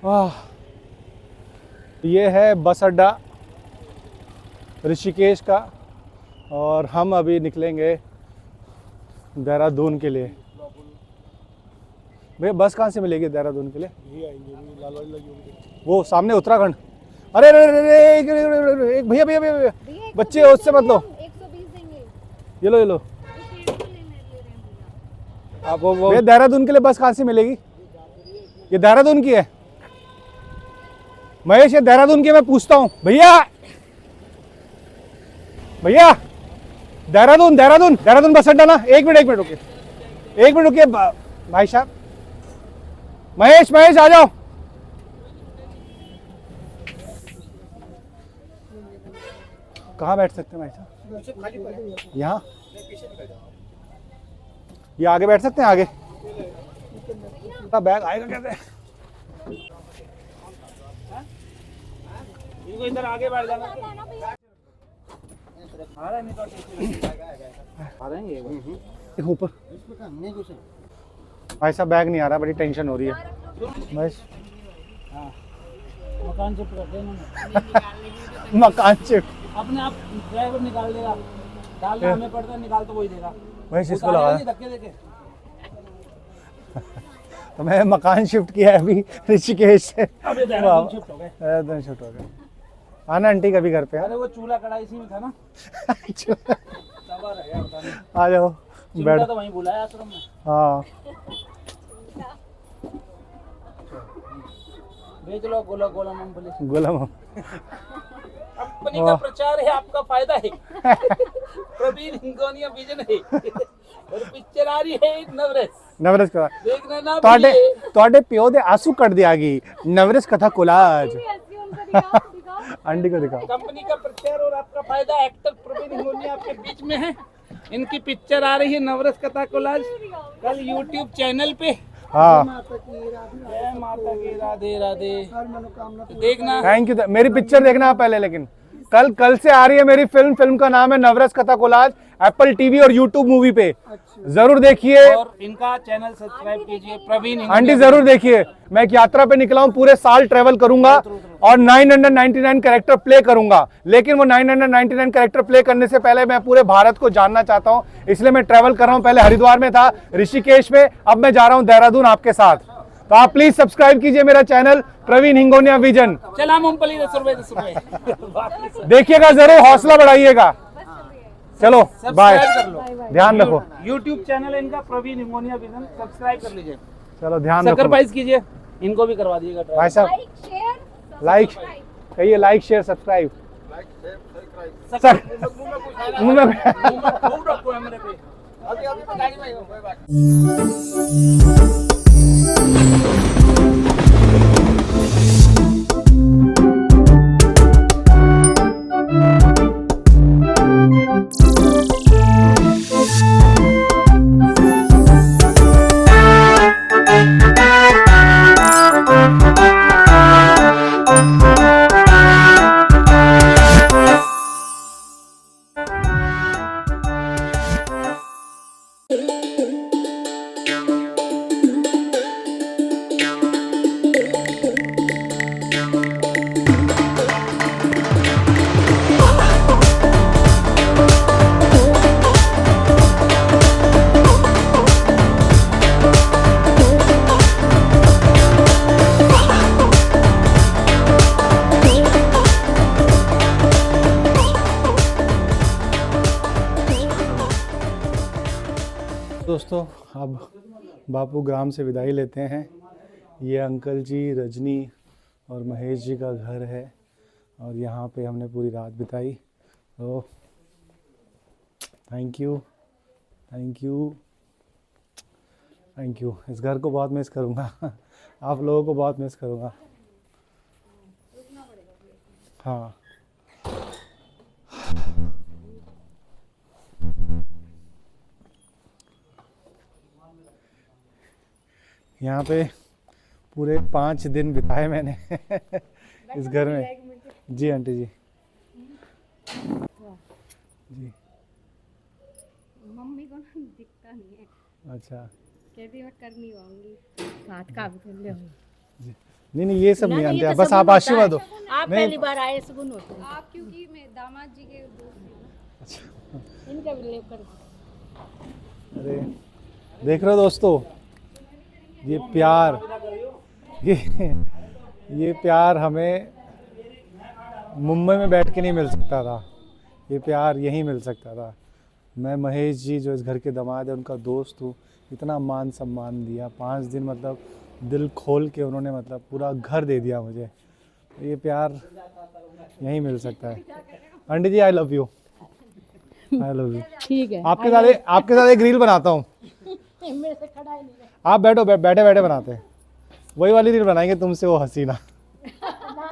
वाह, ये है बस अड्डा ऋषिकेश का और हम अभी निकलेंगे देहरादून के लिए। भैया बस कहाँ से मिलेगी देहरादून के लिए? यही आएंगे, लालवाड़ी लगी होंगी। वो सामने उत्तराखंड। अरे अरे अरे अरे, एक भैया भैया भैया बच्चे उससे मत लो, 120 देंगे। ये लो ये लो। आप वो भैया देहरादून के लिए बस कहाँ से मिलेगी? ये देहरादून की है महेश, ये देहरादून की है, मैं पूछता हूँ। भैया भैया देहरादून देहरादून देहरादून बस अड्डा ना? एक मिनट रुकिए, एक मिनट रुकिए भाई साहब। महेश महेश आ जाओ। कहाँ बैठ सकते हैं भाई साहब? यहाँ? ये आगे बैठ सकते हैं? आगे बैग आएगा कैसे? इनको इधर आगे बैठ जाना। ऊपर भाई साहब बैग नहीं आ रहा, बड़ी टेंशन हो रही है। बस मकान शिफ्ट कर देना। मकान शिफ्ट अपने आप ड्राइवर निकाल देगा, डालना हमें पड़ता है, निकाल तो वही देगा। भाई इसको लगा धक्के देके तो मैं मकान शिफ्ट किया है अभी ऋषिकेश से। अबे देहरादून शिफ्ट हो गए। देहरादून शिफ्ट हो गए। आना आंटी कभी घर पे? अरे वो चूल्हा कढ़ाई इसी में था ना, तवा रह गया पता नहीं। आ जाओ बैठ। तो वहीं बुलाया आश्रम में। हाँ बेच लो गोला गोला मूंगफली। गुलाम कंपनी का प्रचार है, आपका फायदा है। प्रवीण हिंगोनिया विजन है और पिक्चर आ रही है नवरस का देखना ना ਤੁਹਾਡੇ ਤੁਹਾਡੇ ਪਿਓ ਦੇ ਆंसू ਕੱਢ ਦਿਆਗੀ नवरस कथा कोलाज। आंटी को दिखाओ। कंपनी का प्रचार और आपका फायदा। एक्टर प्रवीण हिंगोनिया आपके बीच में है, इनकी पिक्चर आ रही है नवरस कथा कोलाज कल यूट्यूब चैनल पे। हाँ जय माता की राधे राधे। देखना। Thank you. मेरी पिक्चर देखना आप पहले, लेकिन कल से आ रही है मेरी फिल्म का नाम है नवरस कथा कोलाज, एप्पल टीवी और यूट्यूब मूवी पे, जरूर देखिए। और इनका चैनल सब्सक्राइब कीजिए प्रवीण आंटी जरूर देखिए। मैं एक यात्रा पे निकला हूँ, पूरे साल ट्रेवल करूंगा और 999 कैरेक्टर प्ले करूंगा, लेकिन वो 999 कैरेक्टर प्ले करने से पहले मैं पूरे भारत को जानना चाहता हूँ, इसलिए मैं ट्रेवल कर रहा हूँ। पहले हरिद्वार में था, ऋषिकेश में, अब मैं जा रहा हूँ देहरादून आपके साथ। तो आप प्लीज सब्सक्राइब कीजिए मेरा चैनल प्रवीण हिंगोनिया विजन। चला मूंगफली 10 रुपए। देखिएगा जरूर, हौसला बढ़ाइएगा। चलो बाय, कर लो। ध्यान रखो। यूट्यूब चैनल है इनका प्रवीण हिंगोनिया विजन, सब्सक्राइब कर लीजिए। चलो ध्यान रखो। सैक्रिफाइस कीजिए, इनको भी करवा दीजिएगा भाई साहब लाइक कहिए, लाइक शेयर सब्सक्राइब। मुंह में दोस्तों अब बापू ग्राम से विदाई लेते हैं। ये अंकल जी, रजनी और महेश जी का घर है और यहाँ पे हमने पूरी रात बिताई। तो thank you thank you thank you. इस घर को बहुत मिस करूँगा, आप लोगों को बहुत मिस करूँगा। हाँ यहाँ पे पूरे 5 दिन बिताए मैंने इस घर में। जी आंटी जी। जी मम्मी को दिखता नहीं है, अच्छा कहती मैं कर नहीं पाऊंगी, हाथ काम कर ले। नहीं नहीं ये सब नहीं ये जानते तो आप, बस सगुन आप होता आशीर्वाद है। दो। आप नहीं। पहली बार आए, सगुन होते हैं। आप क्योंकि मैं दामाद जी के दोस्त हूँ। इनका भी लेकर अरे देख रहे हो दोस्तों, ये प्यार, ये प्यार हमें मुंबई में बैठ के नहीं मिल सकता था, ये प्यार यहीं मिल सकता था। मैं महेश जी जो इस घर के दामाद है उनका दोस्त हूँ, इतना मान सम्मान दिया 5 दिन, मतलब दिल खोल के उन्होंने मतलब पूरा घर दे दिया मुझे। ये प्यार यहीं मिल सकता है। Aunty ji I love you, I love you. ठीक है। आपके साथ एक रील बनाता हूँ, मेरे से खड़ा ही नहीं है। आप बैठो, बैठे बैठे बनाते हैं, वही वाली रील बनाएंगे तुमसे वो हसीना।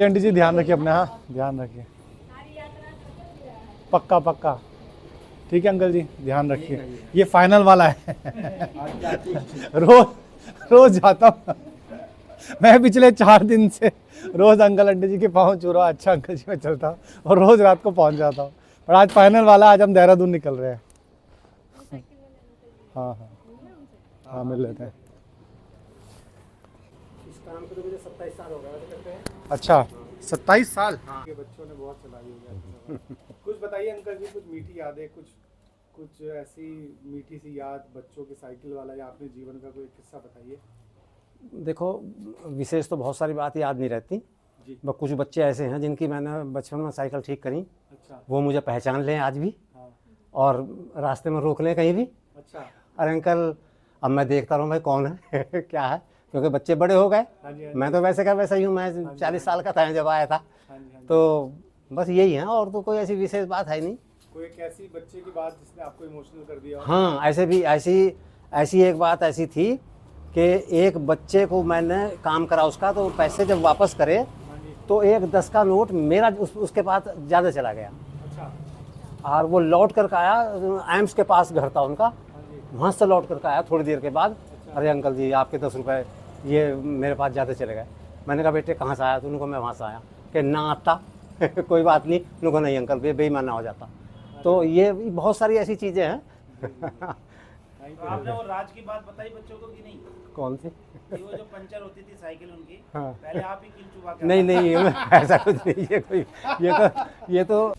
आंटी जी ध्यान रखिए अपने, हाँ ध्यान रखिए, पक्का पक्का, ठीक है अंकल जी ध्यान रखिए। ये फाइनल वाला है। रोज जाता हूँ मैं, पिछले 4 दिन से रोज अंकल आंटी जी के पाँव छू रहा, अच्छा अंकल जी मैं चलता हूँ और रोज रात को पहुँच जाता हूँ, पर आज फाइनल वाला, आज हम देहरादून निकल रहे हैं। हाँ हाँ हाँ मिल लेते हैं। इस काम को तो मुझे 27 साल हो गए वैसे करते हैं। अच्छा 27 साल के बच्चों ने बहुत चलाई हुई है। कुछ बताइए अंकल जी, कुछ मीठी यादें, कुछ ऐसी मीठी सी याद बच्चों के साइकिल वाला या अपने जीवन का कोई किस्सा बताइए। देखो विशेष तो बहुत सारी बात याद नहीं रहती, जी। बस कुछ बच्चे ऐसे हैं जिनकी मैंने बचपन में साइकिल ठीक करी, अच्छा। वो मुझे पहचान लें आज भी, हाँ। और रास्ते में रोक लें कहीं भी, अच्छा। अरे अंकल अब मैं देखता रहूँ भाई कौन है क्या है, क्योंकि बच्चे बड़े हो गए। हाँ जी, हाँ जी। मैं तो वैसे का वैसा ही हूँ, मैं 40 साल का था जब आया था, हाँ जी, हाँ जी। तो बस यही है, और तो कोई ऐसी विशेष बात है नहीं। कोई एक ऐसी बच्चे की बात जिसने आपको इमोशनल कर दिया हो? हाँ ऐसे भी ऐसी एक बात ऐसी थी कि एक बच्चे को मैंने काम करा उसका, तो पैसे जब वापस करे हाँ जी। तो एक 10 का नोट मेरा उसके पास ज़्यादा चला गया, अच्छा। और वो लौट कर आया, एम्स के पास घर था उनका, हाँ जी। वहाँ से लौट कर आया थोड़ी देर के बाद, अरे अंकल जी आपके 10 रुपये ये मेरे पास ज़्यादा चले गए। मैंने कहा बेटे कहाँ से आया, तो उनको मैं वहाँ से आया, कि ना आता कोई बात नहीं, उनको नहीं अंकल बेईमाना हो जाता। तो ये बहुत सारी ऐसी चीज़ें हैं। आपने वो राज की बात बताई बच्चों को कि नहीं? कौन सी? कि वो जो पंचर होती थी साइकिल उनकी, हाँ। पहले आप ही किल चुका के नहीं ऐसा कुछ नहीं, ये तो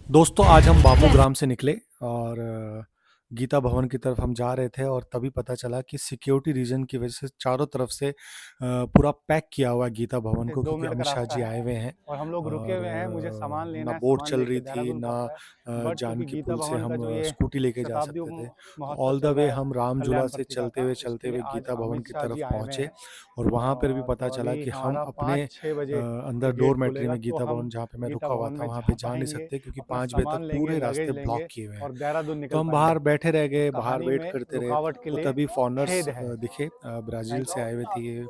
दोस्तों आज हम बाबूग्राम से निकले और गीता भवन की तरफ हम जा रहे थे, और तभी पता चला कि सिक्योरिटी रीजन की वजह से चारों तरफ से पूरा पैक किया हुआ है गीता भवन को, क्योंकि अमित शाह जी आए हुए हैं और हम लोग रुके हुए हैं, मुझे सामान लेना ना है, बोट सामान चल लेके रही थी, देहरादून ना पहुंचना है। बट जानकी क्योंकि गीता पुल से भवन का हम जो ये स्कूटी लेके जा शताब्दी सकते थे। महोत्सव ऑल द चल वे रहा है, हम रामझूला कल्याण से पत्रिका चलते का, हुए इसके लिए आज गीता भवन अमित की शाह तरफ जी आए हुए पहुंचे, हैं। और वहाँ पर भी पता तो चला अभी कि हम हमारा अपने 5-6 बजे अंदर गेट डोरमेट्री खुलेगा, में गीता तो हम भवन जहाँ पे मैं गीता रुका हुआ भवन था में वहाँ पे जा नहीं जाएंगे, सकते, क्योंकि अपना 5 बजे सामान तक लेंगे, पूरे रास्ते लगेज ब्लॉक लेंगे किए हुए हैं। और देहरादून निकल तो हम पाएंगे। बाहर बैठे रह गए, बाहर कहानी वेट में करते रहे, रुकावट के तो लिए तभी फॉरनर्स खेद है। दिखे, ब्राज़ील से आए हुए थे ये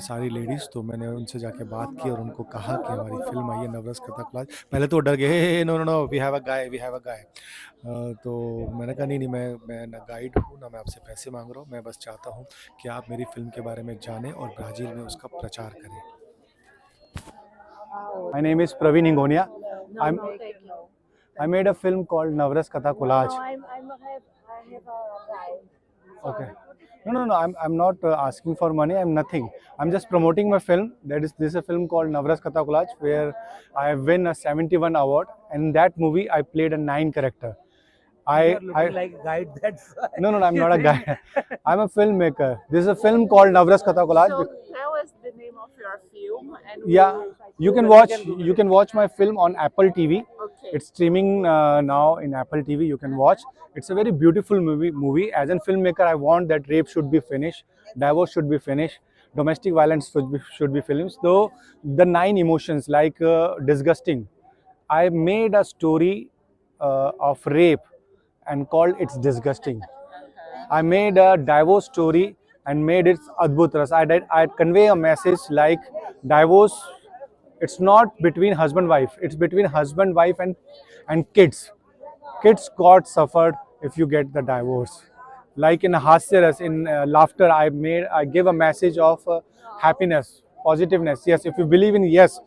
सारी लेडीज़। तो मैंने उनसे जाके बात की और उनको कहा कि हमारी फिल्म आई है नवरस कथा क्लास। पहले तो डर गए, no no no we have a guy. तो मैंने कहा नहीं मैं ना गाइड हूँ, ना मैं आपसे पैसे मांग रहा हूँ, मैं बस चाहता हूँ कि आप मेरी फिल्म के बारे में जानें और ब्राज़ील में उसका प्रचार करें। My name is Praveen Hingonia. I made a film called Navras Katha Collage. I have a guy. Okay. No. I'm not asking for money. I'm nothing. I'm just promoting my film. This is a film called Navras Katha Collage, where I win a 71 award. And in that movie, I played a 9 character. I like a guide, that's why. No, I'm not a guy. I'm a filmmaker. This is a film called Navras Katha Collage. So tell us the name of your film and Yeah, you can watch my film on Apple TV. Okay. It's streaming now in Apple TV. You can watch. It's a very beautiful movie. As a filmmaker, I want that rape should be finished, divorce should be finished, domestic violence should be finished. Though the 9 emotions like disgusting, I made a story of rape and called It's Disgusting. I made a divorce story and made it Adbhut Ras. I convey a message like divorce, it's not between husband wife, it's between husband wife and kids. Kids got suffered if you get the divorce. Like in Hasya Ras, in laughter, I give a message of happiness, positiveness. Yes, if you believe in yes,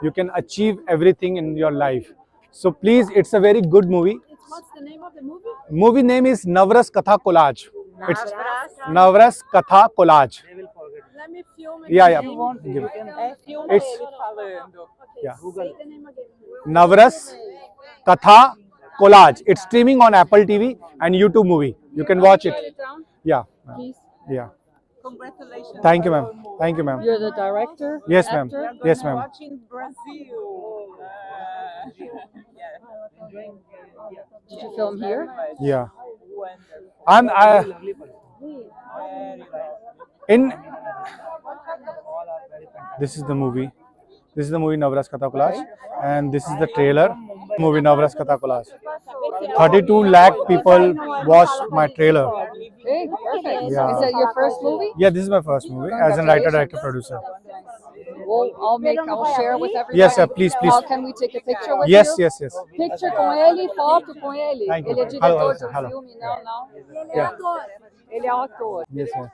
you can achieve everything in your life. So please, it's a very good movie. What's the name of the movie? Movie name is Navras Katha Collage. It's Navras Katha Collage. Let me film it. Yeah, yeah. Give. It's yeah. Navras Katha Collage. It's streaming on Apple TV and YouTube movie. You can watch it. Yeah. Yeah. Congratulations. Thank you, ma'am. Thank you, ma'am. You're the director? Yes, ma'am. Yes, ma'am. Watching Brazil. Did you film here? Yeah. I'm in. This is the movie. This is the movie Navras Katha Collage, and this is the trailer. Movie Navras Katha Collage. 32 lakh people watched my trailer. Hey, perfect. Yeah. Is that your first movie? Yeah, this is my first movie as a writer, director, producer. I'll share with everybody. Yes, sir. Please, please. How can we take a picture with Yes, you? yes, yes. Picture com ele, foto com ele. Thank you. Ele é Hello, diretor hello, de hello. filme, não. Yeah. Ele é autor. Yes, yes.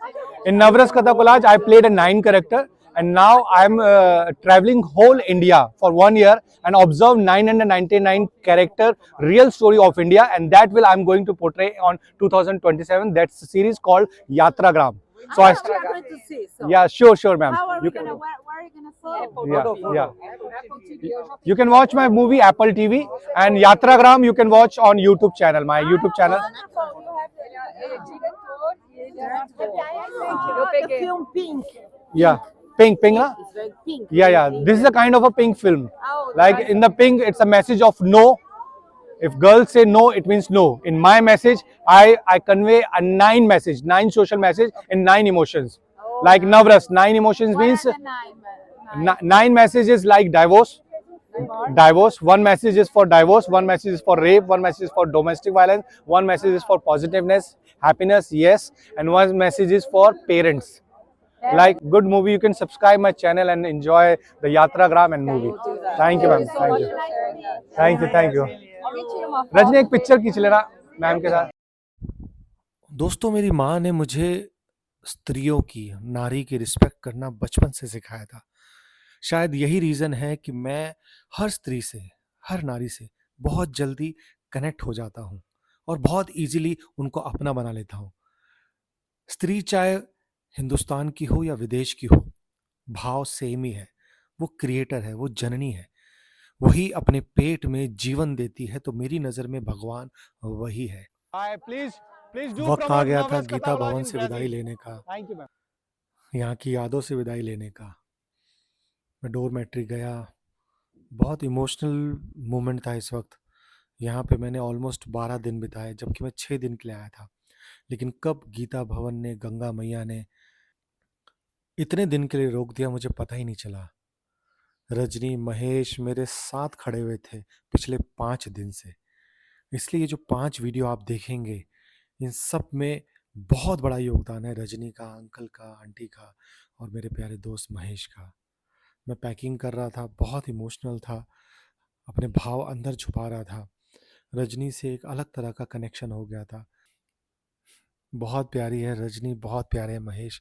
In Navras Katha Collage, I played a 9 character, and now I'm traveling whole India for 1 year and observe 999 character real story of India, and that will I'm going to portray on 2027. That's a series called Yatragram. So We are going to see. So yeah, sure, ma'am. how are You we gonna? Where are you gonna see? yeah. You can watch my movie Apple TV, and Yatragram you can watch on YouTube channel, my YouTube channel. The film Pink. Yeah, Pink, na? It's very pink. Yeah. This is a kind of a pink film. Oh, Like in the pink, it's a message of no. If girls say no, it means no. In my message, I convey a 9 message, 9 social message in 9 emotions. Like Navras, 9 emotions what means are the 9 messages like divorce. Divorce. 1 message is for divorce, 1 message is for rape, 1 message is for domestic violence, 1 message is for positiveness, happiness, yes, and 1 message is for parents. Like good movie, you can subscribe my channel and enjoy the Yatragram and movie. Thank you, ma'am. Thank you. Thank you. Thank you. Rajni एक picture खींच लेना ma'am के साथ. दोस्तों मेरी माँ ने मुझे स्त्रियों की नारी की रिस्पेक्ट करना बचपन से सिखाया था. शायद यही रीज़न है कि मैं हर स्त्री से, हर नारी से बहुत जल्दी कनेक्ट हो जाता हूँ और बहुत इजीली उनको अपना बना लेता हूँ. स्त्री चाहे हिंदुस्तान की हो या विदेश की हो, भाव सेम ही है. वो क्रिएटर है, वो जननी है, वही अपने पेट में जीवन देती है. तो मेरी नज़र में भगवान वही है. वक्त आ गया था गीता भवन से विदाई लेने का, थैंक यू मैम. यहाँ की यादों से विदाई लेने का. मैं डोरमेट्री गया. बहुत इमोशनल मोमेंट था इस वक्त. यहाँ पे मैंने ऑलमोस्ट 12 दिन बिताए, जबकि मैं 6 दिन के लिए आया था. लेकिन कब गीता भवन ने, गंगा मैया ने इतने दिन के लिए रोक दिया, मुझे पता ही नहीं चला. रजनी, महेश मेरे साथ खड़े हुए थे पिछले 5 दिन से. इसलिए ये जो 5 वीडियो आप देखेंगे, इन सब में बहुत बड़ा योगदान है रजनी का, अंकल का, आंटी का और मेरे प्यारे दोस्त महेश का. मैं पैकिंग कर रहा था, बहुत इमोशनल था, अपने भाव अंदर छुपा रहा था. रजनी से एक अलग तरह का कनेक्शन हो गया था. बहुत प्यारी है रजनी, बहुत प्यारे है महेश.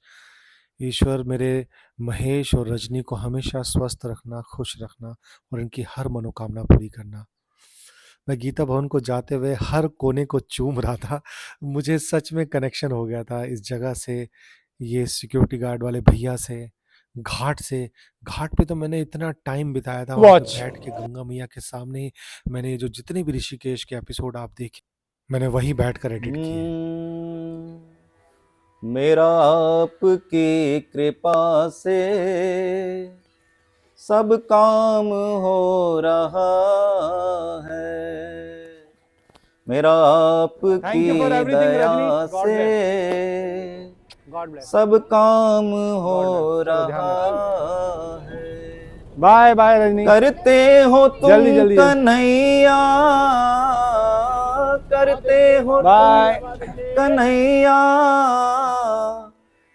ईश्वर मेरे महेश और रजनी को हमेशा स्वस्थ रखना, खुश रखना और इनकी हर मनोकामना पूरी करना. मैं गीता भवन को जाते हुए हर कोने को चूम रहा था. मुझे सच में कनेक्शन हो गया था इस जगह से, ये सिक्योरिटी गार्ड वाले भैया से, घाट से. घाट पे तो मैंने इतना टाइम बिताया था वहाँ पे बैठ के गंगा मैया के सामने ही. मैंने जो जितने भी ऋषिकेश के एपिसोड आप देखे, मैंने वहीं बैठ कर एडिट किए. मेरा आपकी कृपा से सब काम हो रहा है. मेरा आपकी दया से सब काम हो रहा है. Bye bye Rajni. करते हो तुम कन्हैया, करते हो बाय कन्हैया,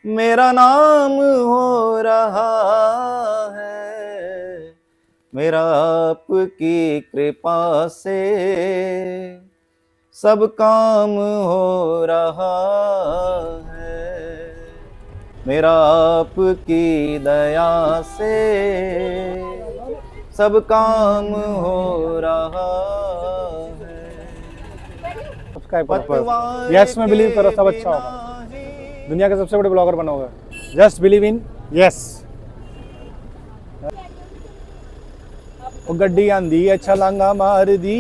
मेरा नाम हो रहा है. मेरा आपकी कृपा से सब काम हो रहा है. मेरा आपकी दया से सब काम हो रहा है. यस मैं बिलीव करो सब अच्छा होगा. दुनिया के सबसे बड़े ब्लॉगर बनोगे. Just believe in yes. ਉਹ ਗੱਡੀ ਆਂਦੀ ਐ ਛਲਾਂਗਾ ਮਾਰਦੀ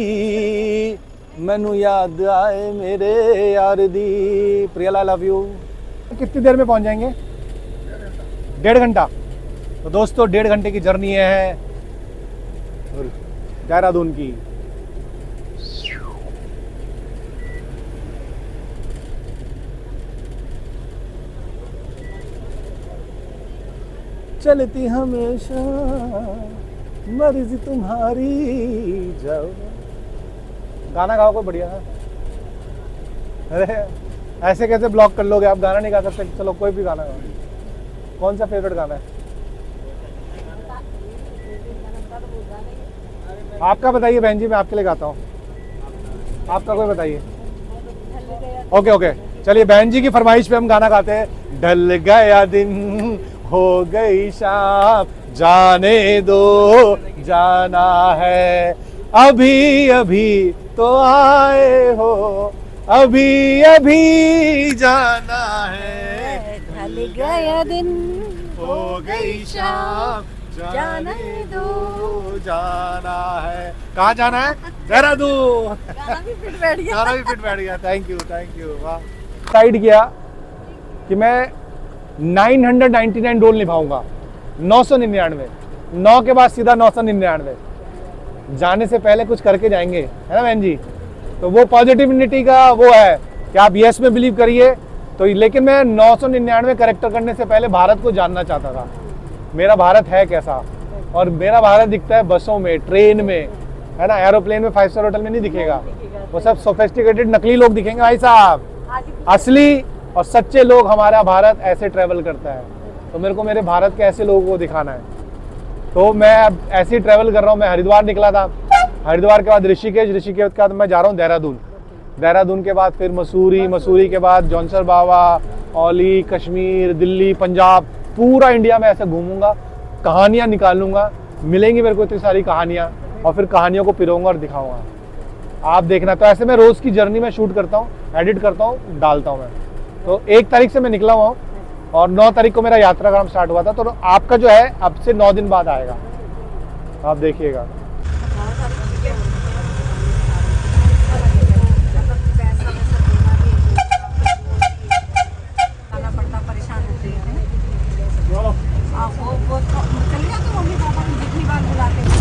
ਮੈਨੂੰ याद आए मेरे यार दी प्रियल आई लव यू। कितनी देर में पहुंच जाएंगे? 1.5 घंटा। तो दोस्तों 1.5 घंटे की जर्नी है देहरादून की। चलती हमेशा मर्जी तुम्हारी जाओ। गाना गाओ कोई बढ़िया। अरे ऐसे कैसे ब्लॉक कर लोगे आप? गाना नहीं गा सकते? चलो कोई भी गाना गाओ। कौन सा फेवरेट गाना है आपका? बताइए बहन जी, मैं आपके लिए गाता हूँ। आपका कोई बताइए। ओके ओके, चलिए बहन जी की फरमाइश पे हम गाना गाते हैं। ढल गया दिन हो गई शाम जाने दो जाना है अभी अभी तो आए हो अभी अभी जाना है। ढल गया दिन हो गई शाम जाने दो जाना है। कहाँ जाना है? देहरादून। गाना भी फिट बैठ गया। गाना भी फिट बैठ गया। थैंक यू वाह। डिसाइड किया कि मैं 999 रोल निभाऊंगा। 999, 9 के बाद सीधा 999। जाने से पहले कुछ करके जाएंगे, है ना बहन जी? तो वो पॉजिटिविटी का वो है कि आप यस में बिलीव करिए। तो लेकिन मैं 999 कैरेक्टर करने से पहले भारत को जानना चाहता था, मेरा भारत है कैसा। और मेरा भारत दिखता है बसों में, ट्रेन में, है ना, एरोप्लेन में, 5 स्टार होटल में नहीं दिखेगा। वो सब सोफिस्टिकेटेड नकली लोग दिखेंगे भाई साहब। असली और सच्चे लोग, हमारा भारत ऐसे ट्रैवल करता है। तो मेरे को मेरे भारत के ऐसे लोगों को दिखाना है। तो मैं अब ऐसे ही ट्रैवल कर रहा हूँ। मैं हरिद्वार निकला था, हरिद्वार के बाद ऋषिकेश, ऋषिकेश के बाद मैं जा रहा हूँ देहरादून, देहरादून के बाद फिर मसूरी, मसूरी के बाद जौनसर बावा, औली, कश्मीर, दिल्ली, पंजाब, पूरा इंडिया में ऐसे घूमूंगा, कहानियाँ निकालूंगा। मिलेंगी मेरे को इतनी सारी कहानियाँ और फिर कहानियों को पिरोऊंगा और दिखाऊंगा, आप देखना। तो ऐसे मैं रोज़ की जर्नी में शूट करता हूँ, एडिट करता हूँ, डालता हूँ मैं। तो 1 तारीख से मैं निकला हुआ हूँ और 9 तारीख को मेरा यात्रा काम स्टार्ट हुआ था। तो आपका जो है अब से 9 दिन बाद आएगा, आप देखिएगा। परेशान होते हैं वो चल गया। तो मम्मी पापा को जितनी बार बुलाते हैं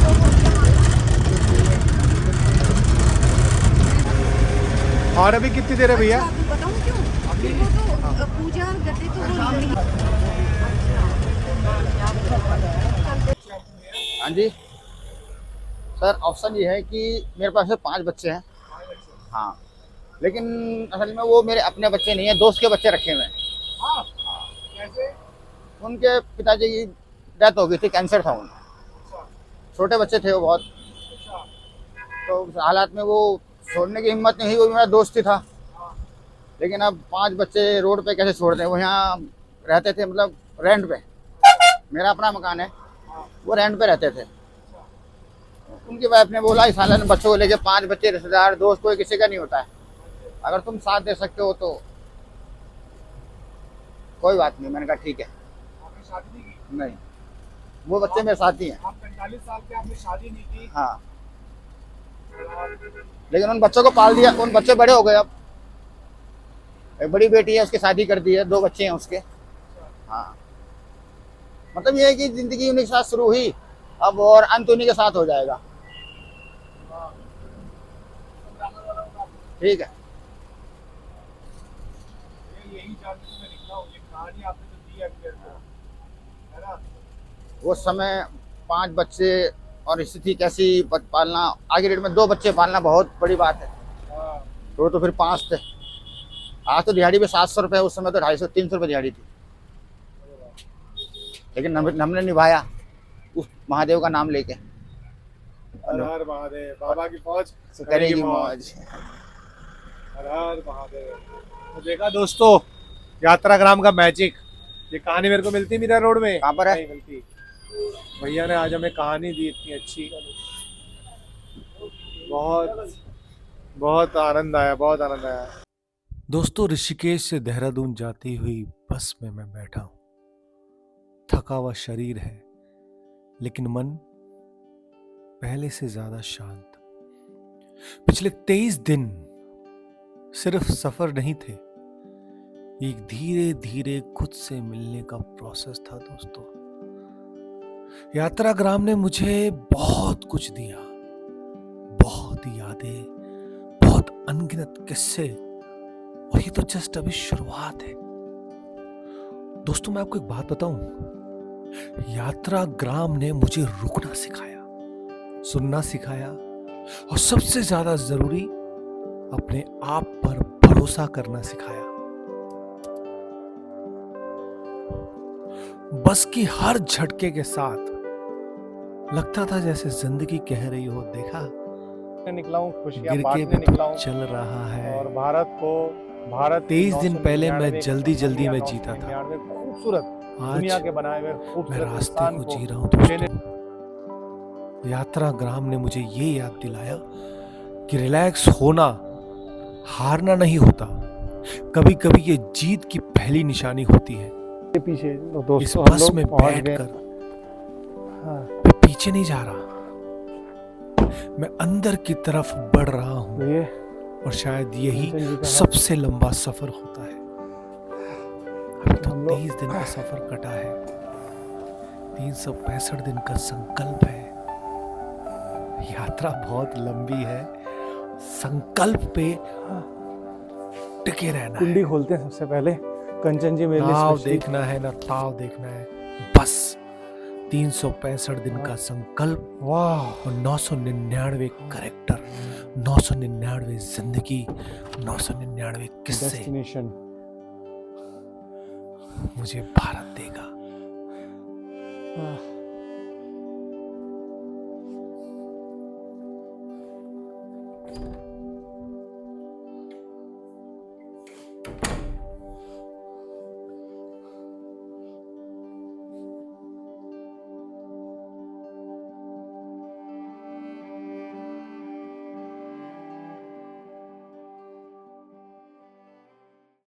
और अभी कितनी देर है भैया? बताऊँ क्यों? वो तो पूजा गद्दे तो हाँ जी सर, ऑप्शन ये है कि मेरे पास 5 बच्चे हैं। हाँ, लेकिन असल में वो मेरे अपने बच्चे नहीं हैं, दोस्त के बच्चे रखे हुए हैं। उनके पिताजी की डेथ हो गई थी, कैंसर था उन्हें। छोटे बच्चे थे वो बहुत, तो उस हालात में वो छोड़ने की हिम्मत नहीं हुई। वो भी मेरा दोस्त ही था, लेकिन अब 5 बच्चे रोड पे कैसे छोड़ दें? वो यहाँ रहते थे, मतलब रेंट पे। मेरा अपना मकान है, वो रेंट पे रहते थे। उनकी वाइफ ने बोला इस हालत में बच्चों को लेके 5 बच्चे, रिश्तेदार, दोस्त, कोई किसी का नहीं होता है। अगर तुम साथ दे सकते हो तो कोई बात नहीं। मैंने कहा ठीक है। शादी नहीं की? नहीं, वो बच्चे मेरे साथ ही हैं। आप 45 साल के, आपने शादी नहीं की? हाँ, लेकिन उन बच्चों को पाल दिया। उन बच्चे बड़े हो गए। अब एक बड़ी बेटी है, उसकी शादी कर दी है, 2 बच्चे हैं उसके। हाँ, मतलब ये है कि जिंदगी उन्हीं के साथ शुरू हुई अब, और अंत उन्हीं के साथ हो जाएगा। ठीक है। यही जानने को मैं निकला हूँ, ये कहानी आपने जो दी है अभी, है ना? वो समय 5 बच्चे और स्थिति कैसी पालना, आगे डेट में 2 बच्चे पालना बहुत बड़ी बात है। तो फिर 5 थे। आज तो दिहाड़ी पे 700 रुपये, उस समय तो 250-300 रुपये दिहाड़ी थी। लेकिन हमने निभाया उस महादेव का नाम लेके। हर हर महादेव, बाबा की फौज करेगी मौज। हर हर महादेव। तो देखा दोस्तों, यात्रा ग्राम का मैजिक। ये कहानी मेरे को मिलती मीरा रोड में कहाँ पर है? नहीं मिलती। भैया ने आज हमें कहानी दी इतनी अच्छी, बहुत बहुत आनंद आया, बहुत आनंद आया। दोस्तों, ऋषिकेश से देहरादून जाती हुई बस में मैं बैठा हूँ। थका हुआ शरीर है, लेकिन मन पहले से ज्यादा शांत। पिछले 23 दिन सिर्फ सफर नहीं थे, एक धीरे धीरे खुद से मिलने का प्रोसेस था दोस्तों। यात्राग्राम ने मुझे बहुत कुछ दिया, बहुत यादें, बहुत अनगिनत किस्से, और ये तो जस्ट अभी शुरुआत है। दोस्तों मैं आपको एक बात बताऊं, यात्राग्राम ने मुझे रुकना सिखाया, सुनना सिखाया, और सबसे ज्यादा जरूरी अपने आप पर भरोसा करना सिखाया। बस की हर झटके के साथ लगता था जैसे जिंदगी कह रही हो, देखा निकला हूँ, खुशियां गिर के बांटने भी निकला तो हूँ, चल रहा है। और भारत 23 दिन पहले मैं जल्दी जल्दी में जीता था, खूबसूरत दुनिया आज के बनाए हुए मैं खूबसूरत रास्ते इंसान को को जी रहा हूं दोस्तों। यात्राग्राम ने मुझे ये याद दिलाया कि रिलैक्स होना हारना नहीं होता, कभी कभी ये जीत की पहली निशानी होती है। के पीछे तो इस दोस्तों हम बस लोग में पहुंच गए। बैठकर हाँ, मैं पीछे नहीं जा रहा, मैं अंदर की तरफ बढ़ रहा हूं, तो ये और शायद यही कंचन जी का है। सबसे लंबा सफर होता है। अभी तो हम लोग 23 दिन का सफर कटा है, 365 दिन का संकल्प है। यात्रा बहुत लंबी है, संकल्प पे टिके रहना है। कुंडी खोलते हैं सबसे पहले। कंचन जी मेरे लिए नाव specially- देखना है ना ताव देखना है, बस 365 दिन का संकल्प वाह, और 999 कैरेक्टर, 999 जिंदगी, 999 किस्से डेस्टिनेशन। मुझे भारत देगा।